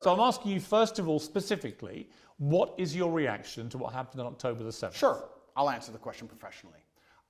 So I'm asking you, first of all, specifically, what is your reaction to what happened on October the 7th? Sure, I'll answer the question professionally.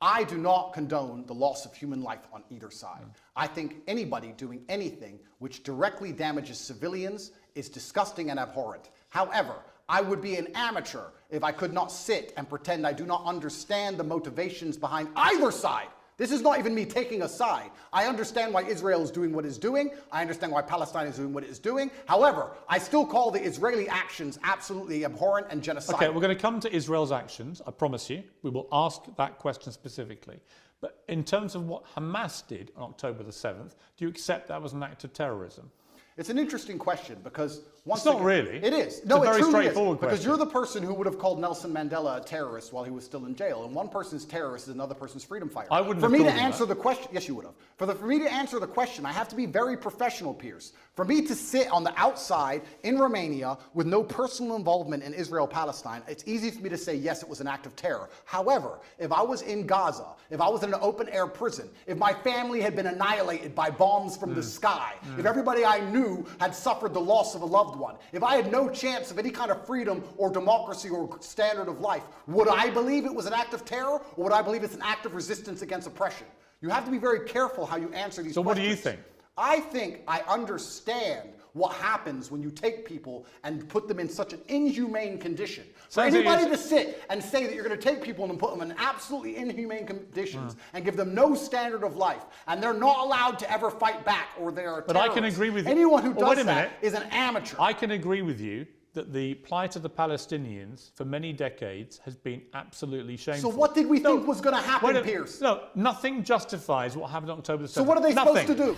I do not condone the loss of human life on either side. I think anybody doing anything which directly damages civilians is disgusting and abhorrent. However, I would be an amateur if I could not sit and pretend I do not understand the motivations behind either side. This is not even me taking a side. I understand why Israel is doing what it's doing. I understand why Palestine is doing what it's doing. However, I still call the Israeli actions absolutely abhorrent and genocidal. Okay, we're going to come to Israel's actions, I promise you. We will ask that question specifically. But in terms of what Hamas did on October the 7th, do you accept that was an act of terrorism? It's an interesting question because once it's not really. It is. It's No, a very it truly straightforward is. Because question. you're the person who would have called Nelson Mandela a terrorist while he was still in jail, and one person's terrorist is another person's freedom fighter. I wouldn't For have me to called him answer that. the question, yes, you would have. For me to answer the question, I have to be very professional, Pierce. For me to sit on the outside in Romania with no personal involvement in Israel-Palestine, it's easy for me to say, yes, it was an act of terror. However, if I was in Gaza, if I was in an open-air prison, if my family had been annihilated by bombs from the sky, if everybody I knew had suffered the loss of a loved one, if I had no chance of any kind of freedom or democracy or standard of life, would I believe it was an act of terror, or would I believe it's an act of resistance against oppression? You have to be very careful how you answer these questions. So what do you think? I think I understand what happens when you take people and put them in such an inhumane condition. For anybody to sit and say that you're going to take people and put them in absolutely inhumane conditions and give them no standard of life, and they're not allowed to ever fight back, or they are terrorists. But I can agree with you. Anyone who Well, does that is an amateur. I can agree with you that the plight of the Palestinians for many decades has been absolutely shameful. So what did we think was going to happen, Pierce? No, nothing justifies what happened on October the 7th. So what are they Nothing. supposed to do?